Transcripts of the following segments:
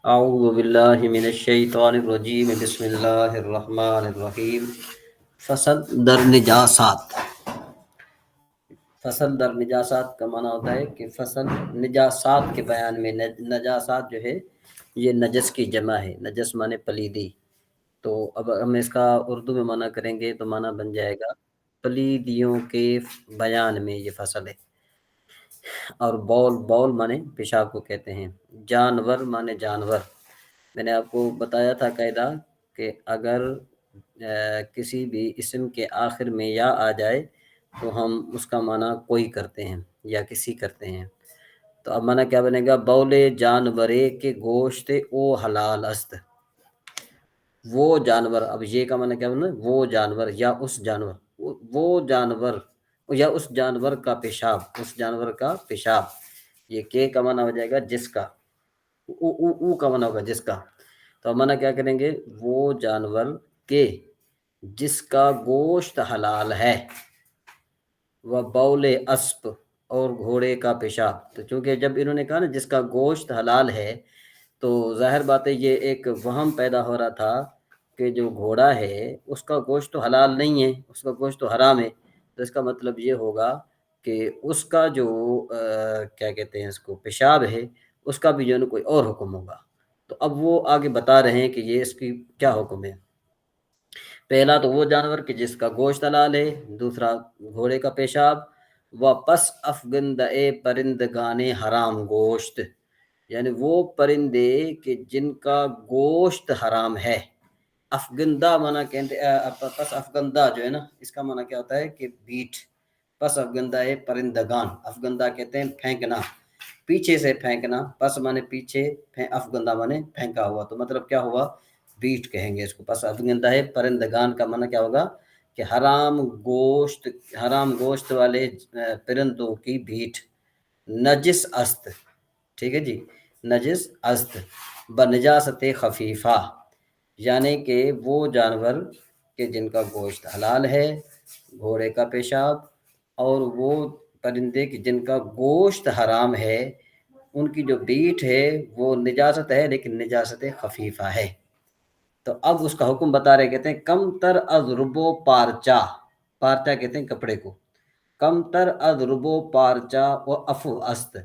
اعوذ باللہ من الشیطان الرجیم بسم اللہ الرحمن الرحیم فصل در نجاسات۔ فصل در نجاسات کا معنی ہوتا ہے کہ فصل نجاسات کے بیان میں، نجاسات جو ہے یہ نجس کی جمع ہے، نجس معنی پلیدی۔ تو اب ہم اس کا اردو میں معنی کریں گے تو معنی بن جائے گا پلیدیوں کے بیان میں یہ فصل ہے۔ اور بول مانے پیشاب کو کہتے ہیں۔ جانور مانے جانور۔ میں نے آپ کو بتایا تھا قاعدہ کہ اگر کسی بھی اسم کے آخر میں یا آ جائے تو ہم اس کا معنی کوئی کرتے ہیں یا کسی کرتے ہیں۔ تو اب معنی کیا بنے گا؟ بولے جانورے کے گوشت او حلال است۔ وہ جانور، اب یہ کا معنی کیا بنا؟ وہ جانور یا اس جانور، وہ جانور یا اس جانور کا پیشاب، اس جانور کا پیشاب۔ یہ کے کا معنی ہو جائے گا جس کا، او کا معنی ہوگا جس کا۔ تو اب معنی کیا کریں گے؟ وہ جانور کے جس کا گوشت حلال ہے، وہ بول اسب اور گھوڑے کا پیشاب۔ تو چونکہ جب انہوں نے کہا نا جس کا گوشت حلال ہے، تو ظاہر بات ہے یہ ایک وہم پیدا ہو رہا تھا کہ جو گھوڑا ہے اس کا گوشت تو حلال نہیں ہے، اس کا گوشت تو حرام ہے۔ تو اس کا مطلب یہ ہوگا کہ اس کا جو کیا کہتے ہیں اس کو، پیشاب ہے، اس کا بھی جو ہے نا کوئی اور حکم ہوگا۔ تو اب وہ آگے بتا رہے ہیں کہ یہ اس کی کیا حکم ہے۔ پہلا تو وہ جانور کہ جس کا گوشت حلال ہے، دوسرا گھوڑے کا پیشاب، و پس افگندہ پرندگان حرام گوشت، یعنی وہ پرندے کہ جن کا گوشت حرام ہے۔ افگندہ معنی کہتے پس افگندہ جو ہے نا، اس کا معنی کیا ہوتا ہے کہ بیٹ۔ پس افگندہ ہے پرندگان، افگندہ کہتے ہیں پھینکنا، پیچھے سے پھینکنا، پس معنی پیچھے، افگندہ معنی پھینکا ہوا۔ تو مطلب کیا ہوا؟ بیٹ کہیں گے اس کو۔ پس افگندہ ہے پرندگان کا معنی کیا ہوگا کہ حرام گوشت والے پرندوں کی بھیٹ۔ نجس است، ٹھیک ہے جی، نجس است بنجاست خفیفہ، یعنی کہ وہ جانور کہ جن کا گوشت حلال ہے، گھوڑے کا پیشاب، اور وہ پرندے کہ جن کا گوشت حرام ہے، ان کی جو بیٹ ہے وہ نجاست ہے لیکن نجاست خفیفہ ہے۔ تو اب اس کا حکم بتا رہے، کہتے ہیں کم تر از ربو پارچا، پارچا کہتے ہیں کپڑے کو، کم تر از ربو پارچا و افو است،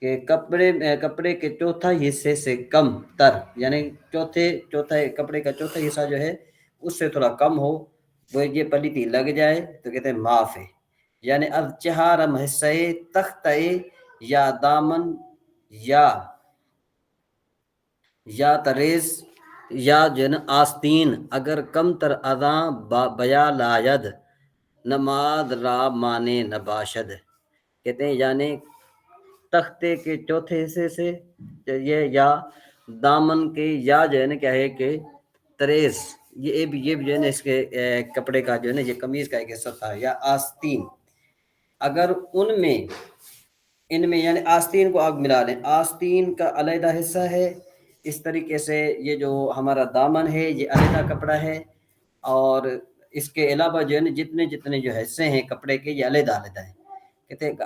کہ کپڑے کے چوتھا حصے سے کم تر، یعنی چوتھا کپڑے کا چوتھا حصہ جو ہے اس سے تھوڑا کم ہو، وہ یہ پلیتی لگ جائے تو کہتے ہیں معاف ہے۔ یعنی اب چہارم حصے تخت یا دامن یا تریز یا جو ہے نا آستین، اگر کم تر اذاں بیا لاید نماز را مانے نباشد، کہتے ہیں یعنی تختے کے چوتھے حصے سے یہ، یا دامن کے، یا جو ہے نا کیا ہے کہ تریز، یہ بھی جو ہے نا اس کے کپڑے کا جو ہے نا یہ قمیض کا ایک حصہ تھا، یا آستین، اگر ان میں یعنی آستین کو آپ ملا لیں، آستین کا علیحدہ حصہ ہے، اس طریقے سے یہ جو ہمارا دامن ہے یہ علیحدہ کپڑا ہے، اور اس کے علاوہ جو ہے نا جتنے جو حصے ہیں کپڑے کے یہ علیحدہ ہیں۔ کہتے ہیں کہ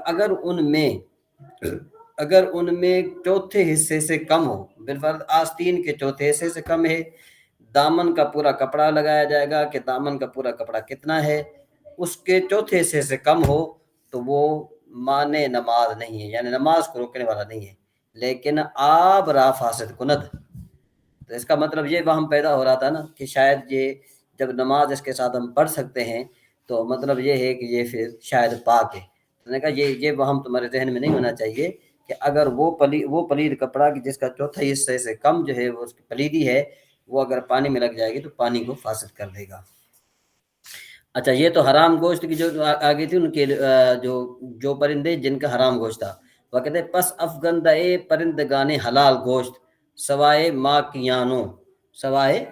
اگر ان میں چوتھے حصے سے کم ہو، بالفرض آستین کے چوتھے حصے سے کم ہے، دامن کا پورا کپڑا لگایا جائے گا کہ دامن کا پورا کپڑا کتنا ہے، اس کے چوتھے حصے سے کم ہو تو وہ مانے نماز نہیں ہے، یعنی نماز کو روکنے والا نہیں ہے، لیکن آب را فاسد کند۔ تو اس کا مطلب یہ وہم پیدا ہو رہا تھا نا کہ شاید یہ جب نماز اس کے ساتھ ہم پڑھ سکتے ہیں تو مطلب یہ ہے کہ یہ پھر شاید پاک ہے۔ تو نے کہا یہ وہم تمہارے ذہن میں نہیں ہونا چاہیے کہ اگر وہ پلید کپڑا کہ جس کا چوتھا حصے سے کم جو ہے وہ اس کی پلیدی ہے، وہ اگر پانی میں لگ جائے گی تو پانی کو فاسد کر دے گا۔ اچھا، یہ تو حرام گوشت کی جو آگے تھی ان کے جو پرندے جن کا حرام گوشت تھا، وہ کہتے ہیں پس افگندہ پرندگان حلال گوشت سوائے ماکیانو، سوائے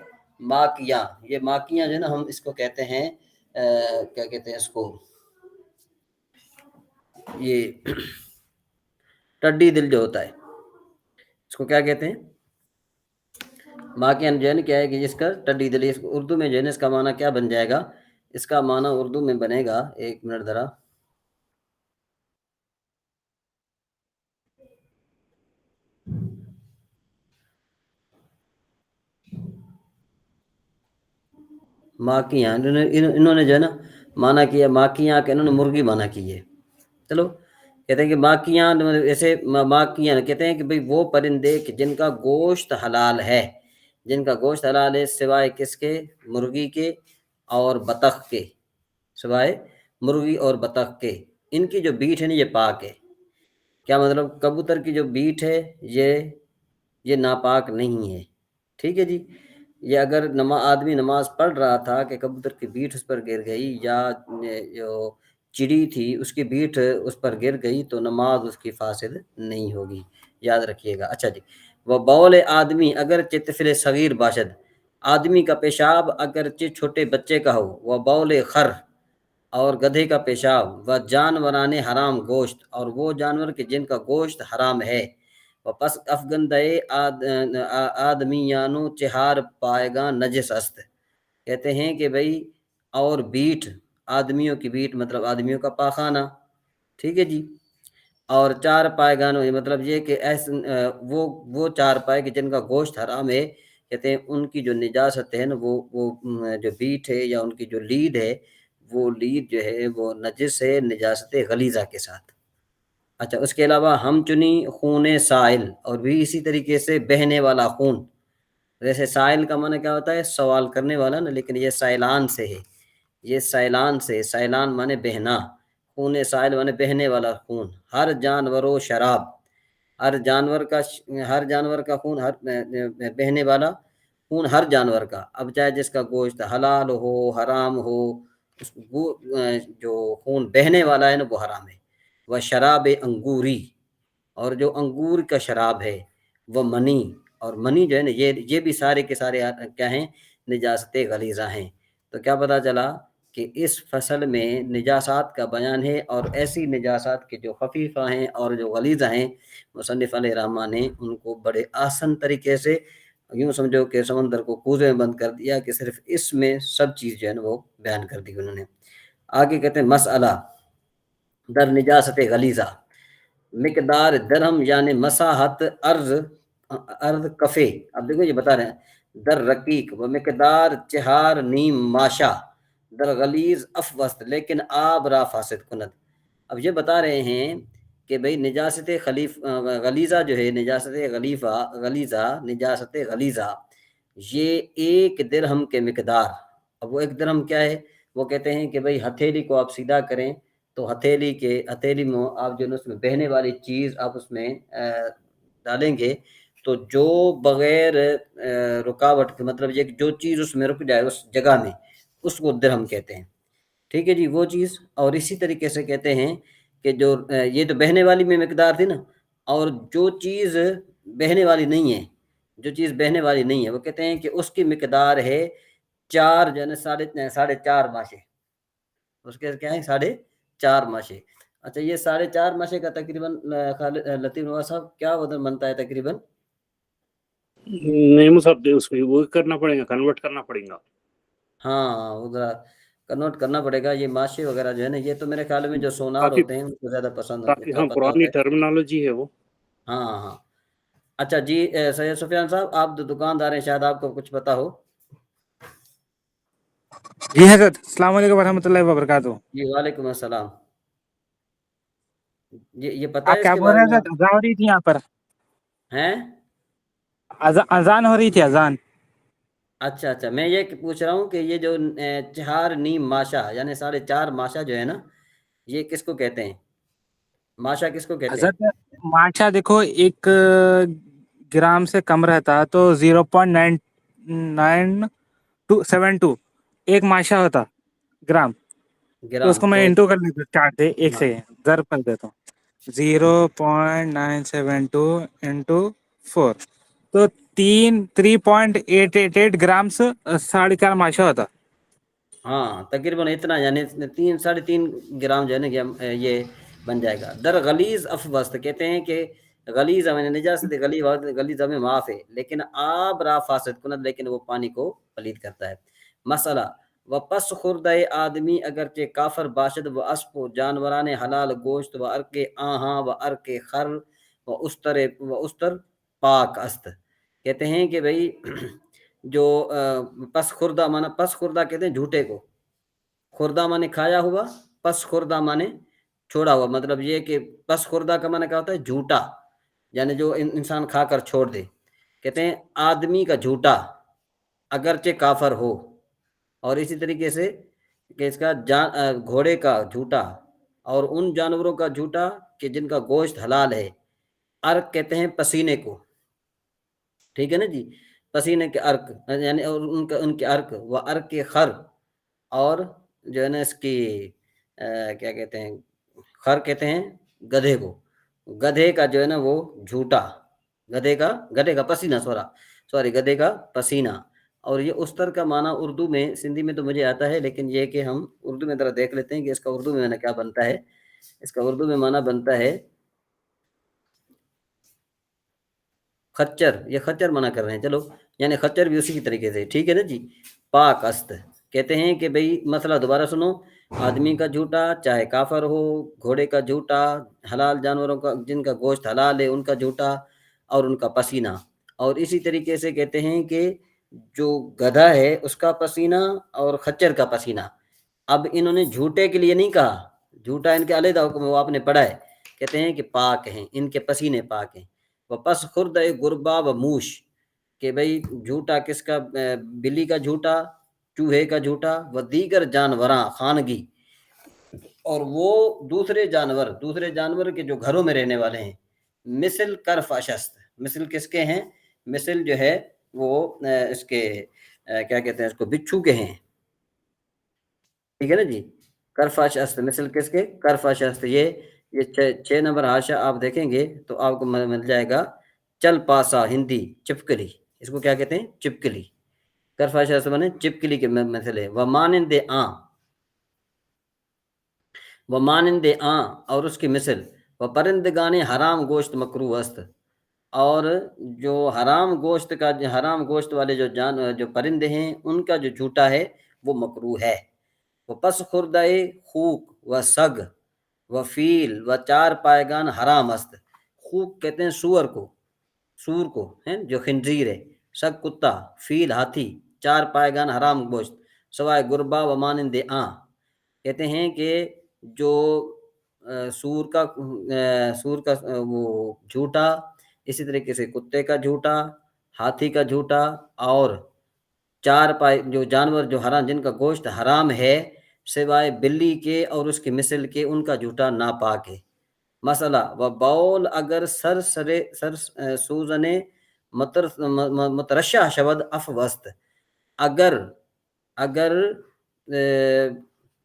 ماکیاں، یہ ماکیاں جو ہے نا ہم اس کو کہتے ہیں کیا کہتے ہیں اس کو، یہ ٹڈی دل جو ہوتا ہے اس کو کیا کہتے ہیں؟ ماکیاں جو ہے نا کیا ہے کہ جس کا ٹڈی دل، اردو میں جو ہے نا اس کا معنی کیا بن جائے گا؟ اس کا معنی اردو میں بنے گا، ایک منٹ ذرا، ماں کی یہاں انہوں نے جو ہے نا مانا کیا، ماں کی یہاں کہ انہوں نے مرغی مانا کی ہے. چلو کہتے ہیں کہ ماں کی یہاں ایسے ماں کی یہاں کہتے ہیں کہ بھئی وہ پرندے کہ جن کا گوشت حلال ہے، جن کا گوشت حلال ہے سوائے کس کے؟ مرغی کے اور بطخ کے، سوائے مرغی اور بطخ کے. ان کی جو بیٹ ہے نا یہ پاک ہے. کیا مطلب؟ کبوتر کی جو بیٹ ہے یہ ناپاک نہیں ہے. ٹھیک ہے جی. یہ اگر آدمی نماز پڑھ رہا تھا کہ کبوتر کی بیٹ اس پر گر گئی یا جو چڑی تھی اس کی بیٹ اس پر گر گئی تو نماز اس کی فاسد نہیں ہوگی، یاد رکھیے گا. اچھا جی. وہ بول آدمی اگرچہ طفل صغیر باشد، آدمی کا پیشاب اگرچہ چھوٹے بچے کا ہو. وہ بول خر، اور گدھے کا پیشاب. وہ جانوران حرام گوشت، اور وہ جانور کے جن کا گوشت حرام ہے. وہ پس افگندے آدمیانو چہار پائے گا نجس است. کہتے ہیں کہ بھئی اور بیٹ، آدمیوں کی بیٹ مطلب آدمیوں کا پاخانہ. ٹھیک ہے جی. اور چار پائے گانوں مطلب یہ کہ وہ چار پائے کہ جن کا گوشت حرام ہے، کہتے ہیں ان کی جو نجاست ہے نا وہ جو بیٹ ہے یا ان کی جو لید ہے وہ لید جو ہے وہ نجس ہے نجاست غلیظہ کے ساتھ. اچھا اس کے علاوہ ہم چنی خون سائل، اور بھی اسی طریقے سے بہنے والا خون. ویسے سائل کا معنی کیا ہوتا ہے؟ سوال کرنے والا نا، لیکن یہ سائلان سے ہے، یہ سائلان سے. سائلان معنی بہنا، خون سائل معنی بہنے والا خون. ہر جانور و شراب، ہر جانور کا خون، ہر بہنے والا خون ہر جانور کا. اب چاہے جس کا گوشت حلال ہو حرام ہو، وہ جو خون بہنے والا ہے نا وہ حرام ہے. وہ شراب انگوری، اور جو انگور کا شراب ہے. وہ منی، اور منی جو ہے نا یہ بھی سارے کے سارے کیا ہیں؟ نجاست غلیظہ ہیں. تو کیا پتہ چلا کہ اس فصل میں نجاسات کا بیان ہے، اور ایسی نجاسات کے جو خفیفہ ہیں اور جو غلیظہ ہیں مصنف علیہ الرحمٰن نے ان کو بڑے آسان طریقے سے یوں سمجھو کہ سمندر کو کوزے میں بند کر دیا کہ صرف اس میں سب چیز جو ہے نا وہ بیان کر دی انہوں نے. آگے کہتے ہیں مسئلہ در نجاست غلیظہ. مقدار درہم یعنی مساحت ارض کفے. اب دیکھو یہ بتا رہے ہیں در رقیق و مقدار چہار نیم ماشا در غلیظ افوست لیکن آب را فاسد کند. اب یہ بتا رہے ہیں کہ بھئی نجاست غلیظہ جو ہے، نجاست غلیظہ یہ ایک درہم کے مقدار. اب وہ ایک درہم کیا ہے؟ وہ کہتے ہیں کہ بھئی ہتھیلی کو آپ سیدھا کریں تو ہتھیلی میں آپ جو اس میں بہنے والی چیز آپ اس میں ڈالیں گے تو جو بغیر رکاوٹ کے مطلب یہ جو چیز اس میں رک جائے اس جگہ میں اس کو درہم کہتے ہیں. ٹھیک ہے جی وہ چیز. اور اسی طریقے سے کہتے ہیں کہ جو یہ تو بہنے والی میں مقدار تھی نا، اور جو چیز بہنے والی نہیں ہے، جو چیز بہنے والی نہیں ہے وہ کہتے ہیں کہ اس کی مقدار ہے 4 جو ہے نا 4.5 ماشے. اس کے کیا ہے 4.5 ماشے. اچھا یہ 4.5 ماشے کا تقریباً لطیف نواز صاحب کیا وزن بنتا ہے تقریباً؟ نہیں صاحب اس میں وہ کرنا پڑے گا، کنورٹ کرنا پڑے گا. ہاں وہ ذرا کنورٹ کرنا پڑے گا. یہ ماشے وغیرہ جو ہے نا یہ تو میرے خیال میں جو سونار ہوتے ہیں ان کو زیادہ پسند کافی ہاں پتہ پرانی ہوتا ہے. ٹرمنالوجی ہے وہ. ہاں. اچھا جی سید سفیان صاحب آپ دکاندار ہیں، شاید آپ کو کچھ پتا ہو. جی حضرت السلام علیکم ورحمۃ اللہ وبرکاتہ. جی وعلیکم السلام. یہ پتہ ہے آپ اس کیا کے بول بارے رہے میں ہیں؟ اذان ہو رہی تھی یہاں پر، ہیں؟ اذان ہو رہی تھی اذان. اچھا میں یہ پوچھ رہا ہوں کہ یہ جو 4 نیم ماشا یعنی 4.5 ماشا جو ہے نا یہ کس کو کہتے ہیں؟ ماشا کس کو کہتے ہیں؟ حضرت ماشا دیکھو 1 گرام سے کم رہتا تو 0.972 ایک ماشا ہوتا گرام. تو اس گرام کو میں تو انٹو کر لیتا چارٹ سے ایک ہاں سے ضرب کر دیتا ہوں 0.972 انٹو 4 تو 3.888 گرامس 4.5 ماشا ہوتا. ہاں تقریباً اتنا یعنی 3.5 گرام جو ہے نا یہ بن جائے گا. در غلیظ افوست کہتے ہیں کہ غلیظ میں نجاست غلیظ میں معاف ہے لیکن آب را فاسد کند، لیکن وہ پانی کو پلید کرتا ہے. مسئلہ و پس خوردہ آدمی اگرچہ کافر باشد و اسب و جانوران حلال گوشت و ارک آہاں و ارک خر و استر پاک است. کہتے ہیں کہ بھئی جو پس خوردہ مانا، پس خوردہ کہتے ہیں جھوٹے کو، خوردہ مانے کھایا ہوا، پس خوردہ مانے چھوڑا ہوا، مطلب یہ کہ پس خوردہ کا مانا کیا ہوتا ہے؟ جھوٹا، یعنی جو انسان کھا کر چھوڑ دے. کہتے ہیں آدمی کا جھوٹا اگرچہ کافر ہو، اور اسی طریقے سے کہ اس کا گھوڑے کا جھوٹا، اور ان جانوروں کا جھوٹا کہ جن کا گوشت حلال ہے. عرق کہتے ہیں پسینے کو، ٹھیک ہے نا جی، پسینے کے عرق، یعنی اور ان کے عرق، وہ عرق کے خر، اور جو ہے نا اس کی کیا کہتے ہیں، خر کہتے ہیں گدھے کو، گدھے کا جو ہے نا وہ جھوٹا، گدھے کا پسینہ، گدھے کا پسینہ. اور یہ استر کا معنی اردو میں، سندھی میں تو مجھے آتا ہے، لیکن یہ کہ ہم اردو میں ذرا دیکھ لیتے ہیں کہ اس کا اردو میں کیا بنتا ہے. اس کا اردو میں معنی بنتا ہے خچر، یہ خچر منع کر رہے ہیں، چلو یعنی خچر بھی اسی کی طریقے سے، ٹھیک ہے نا جی. پاک است کہتے ہیں کہ بھئی مسئلہ دوبارہ سنو، آدمی کا جھوٹا چاہے کافر ہو، گھوڑے کا جھوٹا، حلال جانوروں کا جن کا گوشت حلال ہے ان کا جھوٹا، اور ان کا پسینہ. اور اسی طریقے سے کہتے ہیں کہ جو گدھا ہے اس کا پسینہ اور خچر کا پسینہ. اب انہوں نے جھوٹے کے لیے نہیں کہا، جھوٹا ان کے علیحدہ حکم ہے، وہ آپ نے پڑھا ہے. کہتے ہیں کہ پاک ہیں، ان کے پسینے پاک ہیں. پس خرد گربا و موش، کہ بھئی جھوٹا کس کا؟ بلی کا جھوٹا، چوہے کا جھوٹا، و دیگر جانوراں خانگی، اور وہ دوسرے جانور کے جو گھروں میں رہنے والے ہیں. مثل کرف اشست، مثل کس کے ہیں؟ مثل جو ہے وہ اس کے کیا کہتے ہیں اس کو، بچھو کے ہیں، ٹھیک ہے نا جی. کرفاش است، مثل کس کے؟ کرفاش است. یہ 6 نمبر حاشیہ آپ دیکھیں گے تو آپ کو مل جائے گا. چل پاسا، ہندی چپکلی، اس کو کیا کہتے ہیں؟ چپکلی. کرفاش است بنے چپکلی کے مثل ہے. ومانند آں، ومانند آں، اور اس کی مثل. و پرندگان حرام گوشت مکروہ است، اور جو حرام گوشت والے جو پرندے ہیں ان کا جو جھوٹا ہے وہ مکروہ ہے. وہ پس خوردہ خوک و سگ و فیل و 4 پائگان حرام است. خوک کہتے ہیں سور کو ہیں جو خنزیر ہے، سگ کتا، فیل ہاتھی، 4 پائگان حرام گوشت سوائے گربا و مانند آں. کہتے ہیں کہ جو سور کا وہ جھوٹا، اسی طریقے سے کتے کا جھوٹا، ہاتھی کا جھوٹا، اور 4 پائے جو جانور جو حرام، جن کا گوشت حرام ہے سوائے بلی کے اور اس کی مثل کے، ان کا جھوٹا ناپاک ہے. مسئلہ و بول اگر سر سوزنے مترشہ شود افوست، اگر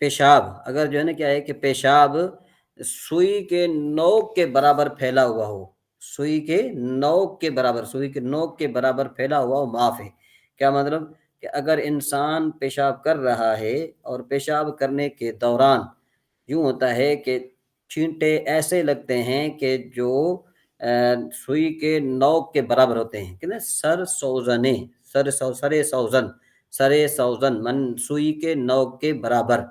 پیشاب، اگر جو ہے نا کیا ہے کہ پیشاب سوئی کے نوک کے برابر پھیلا ہوا ہو، سوئی کے نوک کے برابر پھیلا ہوا ہو، معاف ہے. کیا مطلب؟ کہ اگر انسان پیشاب کر رہا ہے اور پیشاب کرنے کے دوران یوں ہوتا ہے کہ چھینٹے ایسے لگتے ہیں کہ جو سوئی کے نوک کے برابر ہوتے ہیں، کہ نا سر سوزن من سوئی کے نوک کے برابر،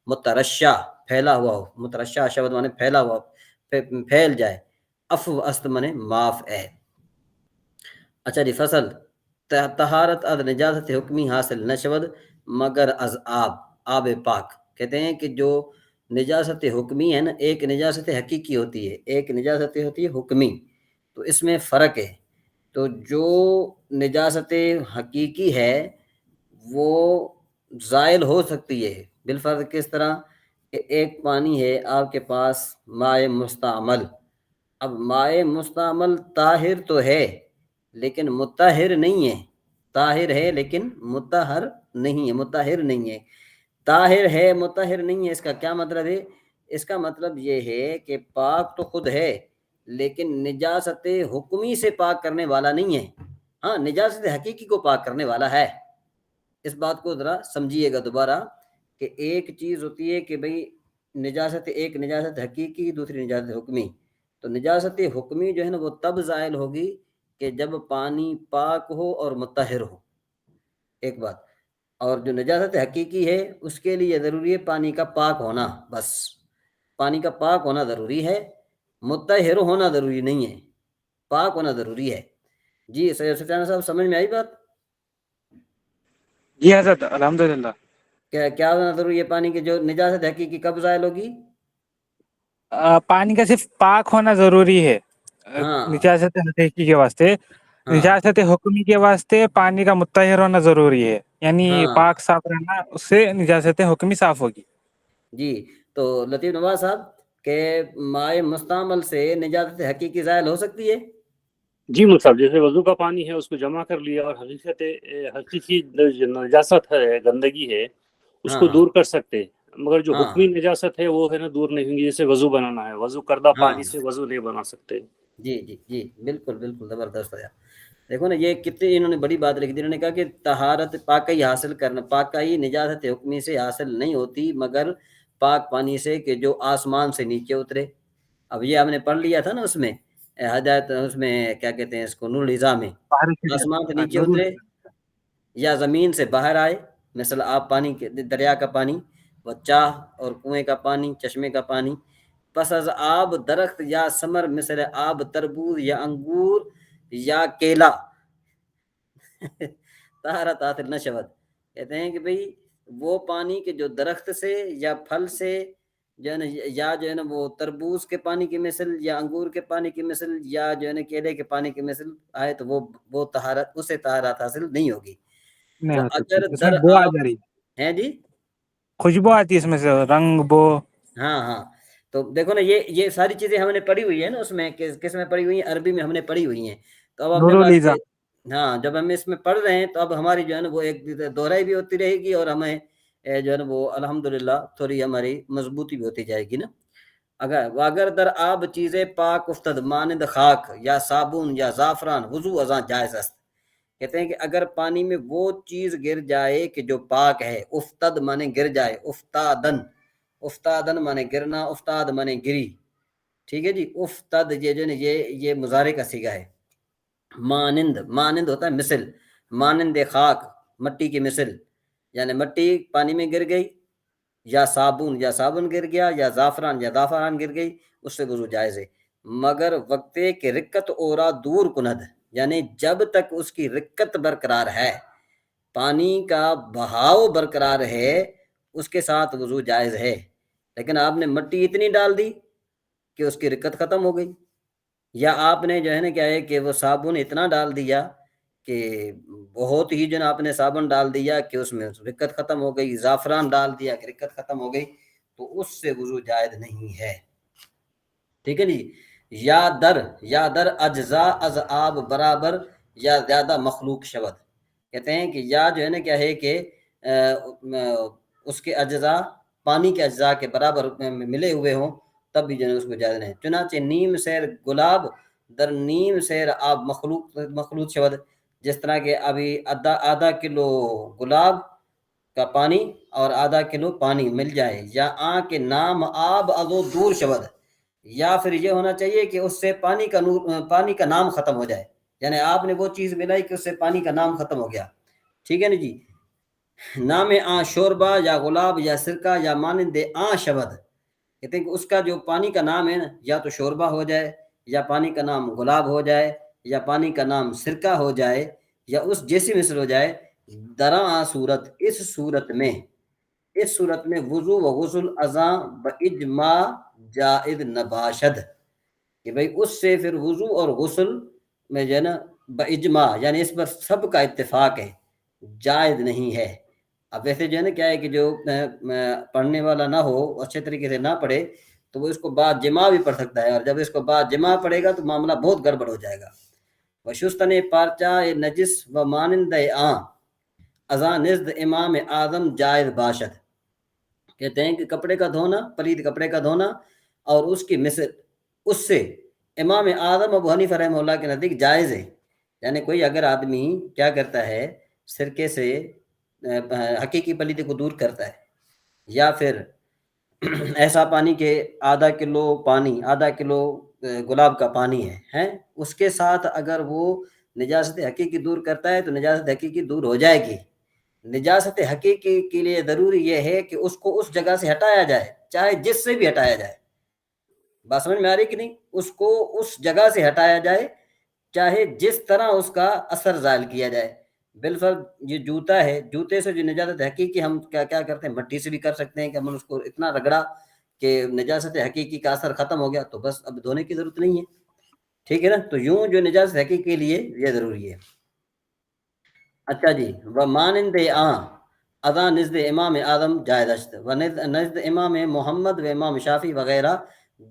مترشہ پھیلا ہوا ہو، مترشہ شبد مانے پھیلا ہوا، پھیل جائے. افو است مانے معاف ہے. اچھا جی، فصل طہارت از نجاست حکمی حاصل نشود مگر از آب پاک. کہتے ہیں کہ جو نجاست حکمی ہے نا، ایک نجاست حقیقی ہوتی ہے، ایک نجاست ہوتی ہے حکمی، تو اس میں فرق ہے. تو جو نجاست حقیقی ہے وہ زائل ہو سکتی ہے بالفرض. کس طرح؟ کہ ایک پانی ہے آپ کے پاس مائع مستعمل، اب مائع مستعمل طاہر تو ہے لیکن مطہر نہیں ہے، طاہر ہے لیکن مطہر نہیں ہے. طاہر ہے مطہر نہیں ہے، اس کا کیا مطلب ہے؟ اس کا مطلب یہ ہے کہ پاک تو خود ہے لیکن نجاست حکمی سے پاک کرنے والا نہیں ہے. ہاں، نجاست حقیقی کو پاک کرنے والا ہے. اس بات کو ذرا سمجھیے گا دوبارہ کہ ایک چیز ہوتی ہے کہ بھئی ایک نجاست حقیقی، دوسری نجاست حکمی. تو نجاست حکمی جو ہے نا وہ تب زائل ہوگی کہ جب پانی پاک ہو اور مطہر ہو، ایک بات. اور جو نجاست حقیقی ہے اس کے لیے ضروری ہے پانی کا پاک ہونا، بس پانی کا پاک ہونا ضروری ہے، مطہر ہونا ضروری نہیں ہے، پاک ہونا ضروری ہے. جی سفیان صاحب، سمجھ میں آئی بات؟ جی حضرت الحمدللہ. کیا ہونا ضروری ہے پانی کی جو نجاست حقیقی کب زائل ہوگی؟ پانی کا صرف پاک ہونا ضروری ہے ہاں نجاست حقیقی کے واسطے. ہاں نجاست حکمی کے واسطے پانی کا مطہر ہونا ضروری ہے، یعنی ہاں پاک صاف رہنا، اس سے نجاست حکمی صاف ہوگی. جی. تو لطیف نواز صاحب کہ مائع مستعمل سے نجاست حقیقی زائل ہو سکتی ہے؟ جی مصعب، جیسے وضو کا پانی ہے اس کو جمع کر لیا اور حقیقی جو نجاست ہے، گندگی ہے، اس ہاں کو ہاں دور کر سکتے. مگر جو ہاں حکمی نجاست ہے وہ ہے نا دور نہیں ہوگی. جیسے وضو بنانا ہے، وضو کردہ ہاں پانی سے وضو نہیں بنا سکتے. جی جی جی بالکل بالکل زبردست ہے. دیکھو نا یہ کتنی انہوں نے بڑی بات لکھ دی. انہوں نے کہا کہ طہارت پاکی حاصل کرنا، پاکی نجاست حکمی سے حاصل نہیں ہوتی مگر پاک پانی سے کہ جو آسمان سے نیچے اترے. اب یہ ہم نے پڑھ لیا تھا نا اس میں ہدایت، اس میں کیا کہتے ہیں اس کو، نور النظام میں، آسمان سے نیچے اترے یا زمین سے باہر آئے، مثلا آپ پانی کے دریا کا پانی و چاہ اور کنویں کا پانی، چشمے کا پانی، پس از آب درخت یا ثمر مثل آب تربوز یا انگور یا کیلا طہارت حاصل نہ شود. کہتے ہیں کہ بھئی وہ پانی کے جو درخت سے یا پھل سے جو ہے نا، یا جو ہے نا وہ تربوز کے پانی کی مثل یا انگور کے پانی کی مثل یا جو ہے نا کیلے کے پانی کی مثل آئے تو وہ طہارت، اسے طہارت حاصل نہیں ہوگی. نہیں وہ ہو سکتی، اگر اس میں در بو آ آپ جا رہی، ہیں جی. خوشبو آتی ہے اس میں سے، رنگ بو. ہاں ہاں. تو دیکھو نا یہ ساری چیزیں ہم نے پڑھی ہوئی ہیں نا اس میں، کس میں پڑھی ہوئی ہیں؟ عربی میں ہم نے پڑھی ہوئی ہیں. تو اب اپنے نور پاس النظام. ہاں جب ہم اس میں پڑھ رہے ہیں تو اب ہماری جو ہے نا وہ ایک دہرائی بھی ہوتی رہے گی اور ہمیں جو ہے نا وہ الحمدللہ تھوڑی ہماری مضبوطی بھی ہوتی جائے گی نا. اگر در آب چیزیں پاک افتد مانند خاک یا صابن یا زعفران وضو ازاں جائز است. کہتے ہیں کہ اگر پانی میں وہ چیز گر جائے کہ جو پاک ہے، افتد مانے گر جائے، افتادن مانے گرنا، افتاد مانے گری. ٹھیک ہے جی. افتد یہ جو ہے نا یہ مضارع کا صیغہ ہے. مانند ہوتا ہے مثل، مانند خاک مٹی کی مثل، یعنی مٹی پانی میں گر گئی، یا صابن گر گیا، یا زعفران گر گئی، اس سے وضو جائز ہے. مگر وقتے کہ رکت اورا دور کند، یعنی جب تک اس کی رکت برقرار ہے، پانی کا بہاؤ برقرار ہے، اس کے ساتھ وضو جائز ہے. لیکن آپ نے مٹی اتنی ڈال دی کہ اس کی رکت ختم ہو گئی، یا آپ نے جو ہے نا کیا ہے کہ وہ صابن اتنا ڈال دیا کہ بہت ہی جو ہے آپ نے صابن ڈال دیا کہ اس میں رکت ختم ہو گئی، زعفران ڈال دیا کہ رکت ختم ہو گئی، تو اس سے وضو جائز نہیں ہے. ٹھیک ہے جی. یا در اجزاء از آب برابر یا زیادہ مخلوق شود. کہتے ہیں کہ یا جو ہے نا کیا ہے کہ اس کے اجزاء پانی کے اجزاء کے برابر ملے ہوئے ہوں تب بھی جو ہے اس کو جائز نہیں. چنانچہ نیم سیر گلاب در نیم سیر آب مخلوط شود. جس طرح کہ ابھی آدھا کلو گلاب کا پانی اور آدھا کلو پانی مل جائے، یا آن کے نام آب ازو دور شود، یا پھر یہ ہونا چاہیے کہ اس سے پانی کا نام ختم ہو جائے، یعنی آپ نے وہ چیز ملائی کہ اس سے پانی کا نام ختم ہو گیا. ٹھیک ہے نا جی. نام آن شوربہ یا گلاب یا سرکہ یا مانند آن شود. کہتے ہیں کہ اس کا جو پانی کا نام ہے نا، یا تو شوربہ ہو جائے، یا پانی کا نام گلاب ہو جائے، یا پانی کا نام سرکہ ہو جائے، یا اس جیسی مثل ہو جائے. درا صورت، اس صورت میں وضو و غسل ازاں باجماع جائز نباشد. کہ بھئی اس سے پھر وضو اور غسل میں جو ہے نا باجماع، یعنی اس پر سب کا اتفاق ہے، جائز نہیں ہے. اب ویسے جو ہے نا کیا ہے کہ جو پڑھنے والا نہ ہو، اچھے طریقے سے نہ پڑھے، تو وہ اس کو بعد جمع بھی پڑھ سکتا ہے، اور جب اس کو بعد جمع پڑھے گا تو معاملہ بہت گڑبڑ ہو جائے گا. وشستن پارچا نجس و مانند آں ازاں نزد امام اعظم جائز باشد. کہتے ہیں کہ کپڑے کا دھونا، پلید کپڑے کا دھونا اور اس کی مثل، اس سے امام اعظم ابو حنیفہ رحمہ اللہ کے نزدیک جائز ہے. یعنی کوئی اگر آدمی کیا کرتا ہے، سرکے سے حقیقی پلیدی کو دور کرتا ہے، یا پھر ایسا پانی کہ آدھا کلو گلاب کا پانی ہے، اس کے ساتھ اگر وہ نجاست حقیقی دور کرتا ہے تو نجاست حقیقی دور ہو جائے گی. نجاست حقیقی کے لیے ضروری یہ ہے کہ اس کو اس جگہ سے ہٹایا جائے، چاہے جس سے بھی ہٹایا جائے. بات سمجھ میں آ رہی کہ نہیں؟ اس کو اس جگہ سے ہٹایا جائے، چاہے جس طرح اس کا اثر زائل کیا جائے. بالفرض یہ جوتا ہے، جوتے سے جو نجاست حقیقی ہم کیا کرتے ہیں، مٹی سے بھی کر سکتے ہیں کہ ہم اس کو اتنا رگڑا کہ نجاست حقیقی کا اثر ختم ہو گیا تو بس اب دھونے کی ضرورت نہیں ہے، ٹھیک ہے نا. تو یوں جو نجاست حقیقی کے لیے یہ ضروری ہے. اچھا جی، و مانند اذان نزد امام اعظم جائز اشت و نزد امام محمد و امام شافی وغیرہ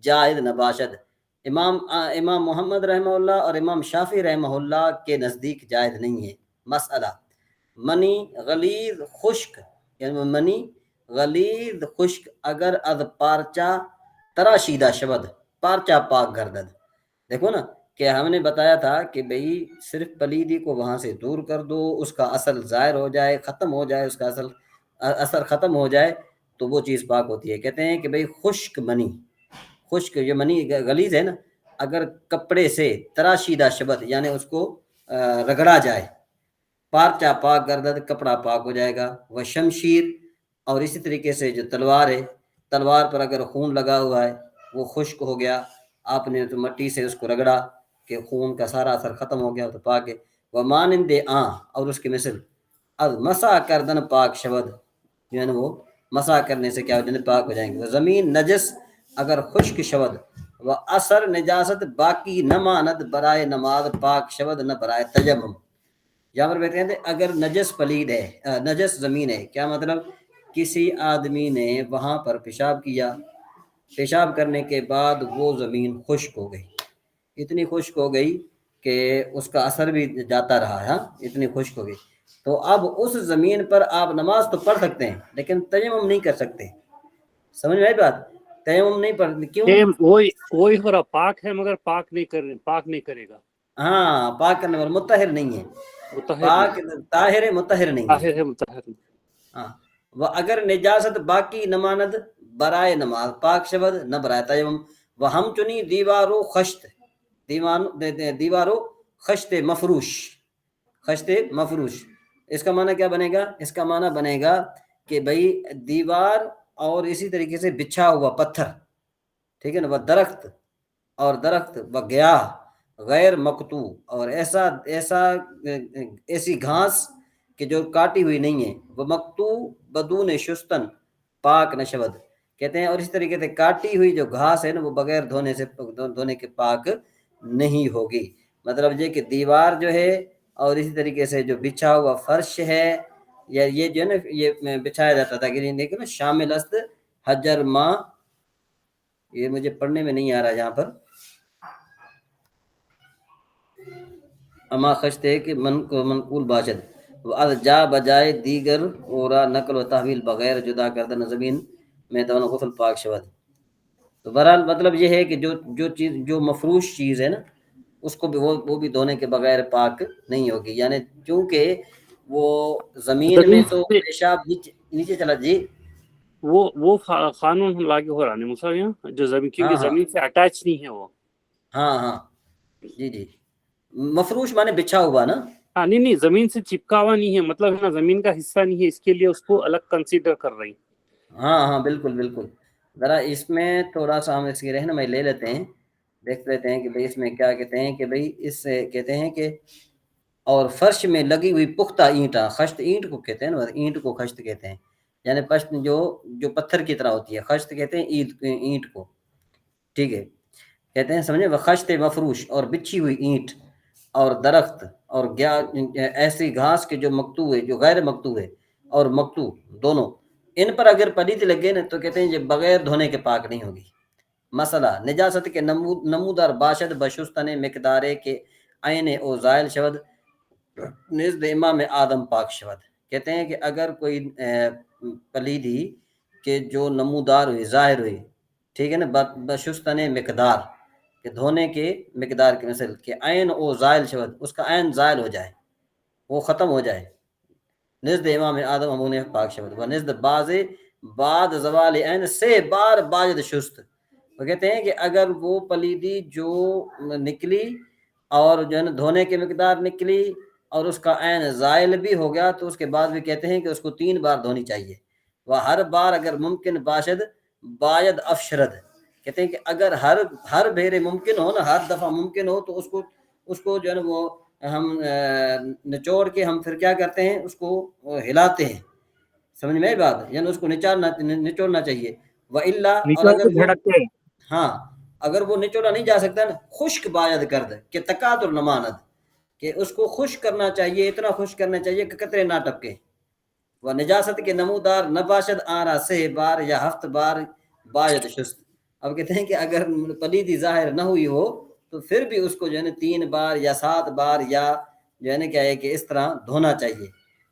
جائز نباشد. امام محمد رحمہ اللہ اور امام شافی رحمہ اللہ کے نزدیک جائز نہیں ہے. مسئلہ منی غلیظ خشک، یعنی منی غلیظ خشک اگر از پارچا تراشیدہ شبد پارچا پاک گردد. دیکھو نا کہ ہم نے بتایا تھا کہ بھئی صرف پلیدی کو وہاں سے دور کر دو، اس کا اصل ظاہر ہو جائے، ختم ہو جائے، اس کا اثر ختم ہو جائے تو وہ چیز پاک ہوتی ہے. کہتے ہیں کہ بھئی خشک منی، خشک یہ منی غلیظ ہے نا، اگر کپڑے سے تراشیدہ شبد یعنی اس کو رگڑا جائے، پارچا پاک گردد کپڑا پاک ہو جائے گا. وہ شمشیر، اور اسی طریقے سے جو تلوار ہے، تلوار پر اگر خون لگا ہوا ہے وہ خشک ہو گیا، آپ نے تو مٹی سے اس کو رگڑا کہ خون کا سارا اثر ختم ہو گیا تو پاک ہے. وہ مانند اور اس کی مثل از مسا کردن پاک شبد، یعنی وہ مسا کرنے سے کیا ہو جائے پاک ہو جائیں گے. وہ زمین نجس اگر خشک شبد و اثر نجاست باقی نہ ماند برائے نماز پاک شبد نہ برائے تیمم. یہاں پر کہتے ہیں اگر نجس پلید ہے، نجس زمین ہے، کیا مطلب کسی آدمی نے وہاں پر پیشاب کیا، پیشاب کرنے کے بعد وہ زمین خشک ہو گئی، اتنی خشک ہو گئی کہ اس کا اثر بھی جاتا رہا ہے، اتنی خشک ہو گئی، تو اب اس زمین پر آپ نماز تو پڑھ سکتے ہیں لیکن تیمم نہیں کر سکتے. سمجھ میں آئی بات؟ تیمم نہیں پڑھ، کیوں؟ وہی ہو رہا، پاک ہے مگر پاک نہیں کرے گا. ہاں، پاک کرنے والا مطہر نہیں ہے، پاک طاہر ہے، مطہر نہیں ہے. ہاں، وہ اگر نجاست باقی نماند برائے نماز پاک شبد نہ برائے تیمم. وہ ہم چنی دیوارو خشت، دیوارو خشت مفروش، خشت مفروش، اس کا معنی کیا بنے گا؟ اس کا معنی بنے گا کہ بھئی دیوار اور اسی طریقے سے بچھا ہوا پتھر، ٹھیک ہے نا. وہ درخت و گیا غیر مقطوع، اور ایسی گھاس کہ جو کاٹی ہوئی نہیں ہے، وہ مقطوع بدون شستن پاک نشود. کہتے ہیں اور اسی طریقے سے کاٹی ہوئی جو گھاس ہے نا وہ بغیر دھونے کے پاک نہیں ہوگی. مطلب یہ کہ دیوار جو ہے اور اسی طریقے سے جو بچھا ہوا فرش ہے، یا یہ جو ہے نا یہ بچھایا جاتا تھا کہ دیکھیں نا شامل است حجر ماں، یہ مجھے پڑھنے میں نہیں آ رہا یہاں پر، اما خشتے کہ منقول باشد جا بجائے دیگر اورا نقل و تحویل بغیر جدا کردن زمین میں دونوں غسل پاک شود. تو بہرحال مطلب یہ ہے کہ جو چیز جو مفروش چیز ہے نا اس کو بھی وہ بھی دھونے کے بغیر پاک نہیں ہوگی، یعنی چونکہ وہ زمین میں تو پیشاب نیچے چلا جی، وہ قانون لاگو ہو رہا نہیں موسیٰ یہاں، جو زمین کیونکہ زمین سے اٹیچ نہیں ہے وہ. ہاں جی مفروش مانے بچھا ہوا نا. ہاں نہیں زمین سے چپکا ہوا نہیں ہے، مطلب ہے نا زمین کا حصہ نہیں ہے، اس کے لیے اس کو الگ کنسیڈر کر رہی. ہاں بالکل. ذرا اس میں تھوڑا سا ہم اس کی رہنمائی لے لیتے ہیں، دیکھ لیتے ہیں کہ بھئی اس میں کیا کہتے ہیں کہ بھئی اس سے کہتے ہیں کہ اور فرش میں لگی ہوئی پختہ اینٹاں، خشت اینٹ کو کہتے ہیں نا، اینٹ کو خشت کہتے ہیں، یعنی پشت جو پتھر کی طرح ہوتی ہے، خشت کہتے ہیں اینٹ کو، ٹھیک ہے. کہتے ہیں سمجھے، خشت مفروش اور بچھی ہوئی اینٹ اور درخت اور ایسی گھاس کے جو مقطوع ہے، جو غیر مقطوع ہے اور مقطوع دونوں، ان پر اگر پلیت لگے نا تو کہتے ہیں یہ بغیر دھونے کے پاک نہیں ہوگی. مسئلہ نجاست کے نمودار باشد بشستن مقدارے کے عین او زائل شود نزد امام آدم پاک شود. کہتے ہیں کہ اگر کوئی پلیدی کہ جو نمودار ہوئی، ظاہر ہوئی، ٹھیک ہے نا، بشستن مقدار کہ دھونے کے مقدار کی مثل کہ عین او زائل شود، اس کا عین زائل ہو جائے، وہ ختم ہو جائے، نزد امام آدم امون پاک شود و نزد بعد زوال عین سے بار باجد شست. وہ کہتے ہیں کہ اگر وہ پلیدی جو نکلی اور جو ہے نا دھونے کی مقدار نکلی اور اس کا عین زائل بھی ہو گیا تو اس کے بعد بھی کہتے ہیں کہ اس کو 3 بار دھونی چاہیے. وہ ہر بار اگر ممکن باشد باید افشرد. کہتے ہیں کہ اگر ہر بھیرے ممکن ہو نا، ہر دفعہ ممکن ہو تو اس کو جو ہے نا وہ ہم نچوڑ کے ہم پھر کیا کرتے ہیں اس کو ہلاتے ہیں، سمجھ میں آئی بات، یعنی اس کو نچوڑنا چاہیے. وَإِلَّا، اور نچوڑ اگر کے وہ جھڑکتے ہیں. ہاں اگر وہ نچوڑا نہیں جا سکتا نا، خشک باید کرد کہ تقات النماند، کہ اس کو خشک کرنا چاہیے، اتنا خشک کرنا چاہیے کہ قطرے نہ ٹپکے. وہ نجاست کے نمودار نباشد آرا سے بار یا ہفت بار باید شست. اب کہتے ہیں کہ اگر پلیدی ظاہر نہ ہوئی ہو تو پھر بھی اس کو جو ہے نا 3 بار یا 7 بار یا جو ہے نا کیا ہے کہ اس طرح دھونا چاہیے.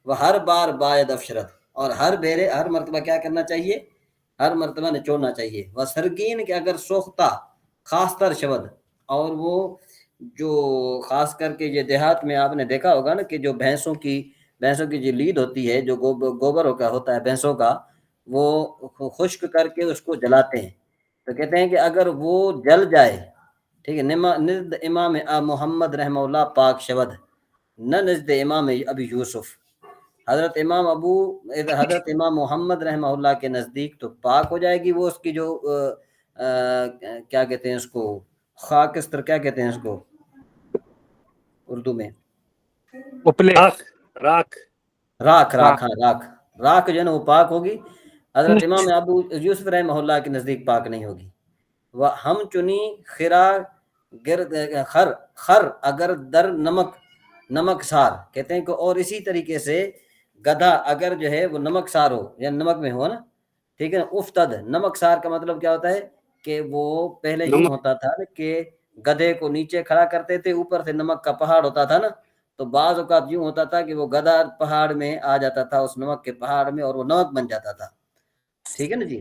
وہ ہر بار باید افشرت، اور ہر مرتبہ کیا کرنا چاہیے، ہر مرتبہ نچوڑنا چاہیے. وہ سرگین کہ اگر سوختہ خاص تر شبد، اور وہ جو خاص کر کے یہ دیہات میں آپ نے دیکھا ہوگا نا کہ جو بھینسوں کی جو لید ہوتی ہے، جو گوبر کا ہوتا ہے بھینسوں کا، وہ خشک کر کے اس کو جلاتے ہیں. تو کہتے ہیں کہ اگر وہ جل جائے، ٹھیک ہے، نزد امام محمد رحمہ اللہ پاک شود، نہ نزد امام ابی یوسف. حضرت امام محمد رحمہ اللہ کے نزدیک تو پاک ہو جائے گی وہ، اس کی جو کیا کہتے ہیں اس کو، خاکستر کیا کہتے ہیں اس کو اردو میں، اپلے راکھ راکھ جو ہے نا وہ پاک ہوگی. حضرت امام ابو یوسف رحمہ اللہ کے نزدیک پاک نہیں ہوگی. وہ ہم چنی خرا گرد خر اگر در نمک سار، کہتے ہیں کہ اور اسی طریقے سے گدھا اگر جو ہے وہ نمک سار ہو، یا نمک میں ہو نا، ٹھیک ہے نا. افتد، نمک سار کا مطلب کیا ہوتا ہے کہ وہ پہلے یوں ہوتا تھا کہ گدھے کو نیچے کھڑا کرتے تھے، اوپر سے نمک کا پہاڑ ہوتا تھا نا، تو بعض اوقات یوں ہوتا تھا کہ وہ گدھا پہاڑ میں آ جاتا تھا، اس نمک کے پہاڑ میں، اور وہ نمک بن جاتا تھا. ٹھیک ہے نا جی،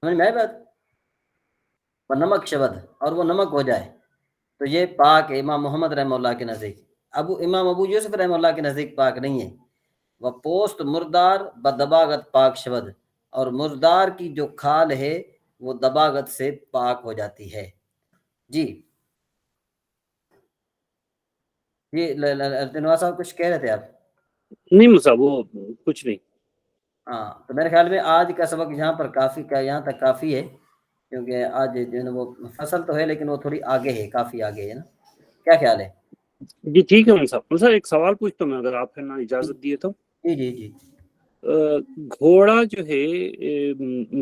سمجھ میں آئی بات. وہ نمک شبد، اور وہ نمک ہو جائے تو یہ پاک ہے امام محمد رحمہ اللہ کے نزدیک. امام ابو یوسف رحمہ اللہ کے نزدیک پاک نہیں ہے. وہ پوست مردار بدباغت پاک شبد، اور مردار کی جو کھال ہے وہ دباغت سے پاک ہو جاتی ہے. جی تنوا صاحب کچھ کہہ رہے تھے آپ؟ نہیں صاحب وہ کچھ نہیں. ہاں تو میرے خیال میں آج کا سبق یہاں تک کافی ہے، کیونکہ آج جو ہے نا وہ فصل تو ہے لیکن وہ تھوڑی آگے ہے، کافی آگے ہے نا. کیا خیال ہے؟ جی ٹھیک ہے صاحب ایک سوال پوچھتا ہوں میں، اگر آپ نا اجازت دیے تو. جی گھوڑا جو ہے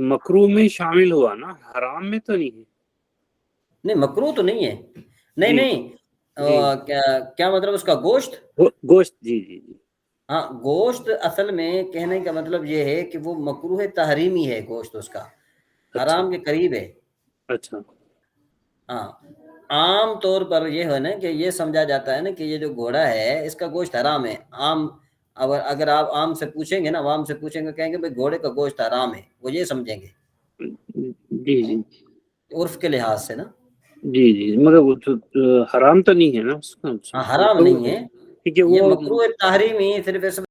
مکروہ میں شامل ہوا نا، حرام میں تو نہیں ہے؟ نہیں مکروہ تو نہیں ہے. نہیں کیا مطلب اس کا گوشت؟ جی ہاں گوشت اصل میں کہنے کا مطلب یہ ہے کہ وہ مکروہ تحریمی ہے، گوشت اس کا حرام کے قریب ہے. اچھا ہاں عام طور پر یہ ہے نا کہ یہ سمجھا جاتا ہے نا کہ یہ جو گھوڑا ہے اس کا گوشت حرام ہے. اگر آپ عام سے پوچھیں گے نا، عوام سے پوچھیں گے، کہیں گے بھائی گھوڑے کا گوشت حرام ہے، وہ یہ سمجھیں گے جی عرف کے لحاظ سے نا. جی مگر وہ حرام تو نہیں ہے نا اس کا؟ ہاں حرام نہیں ہے، کیونکہ یہ وہ مکروہ تحریمی صرف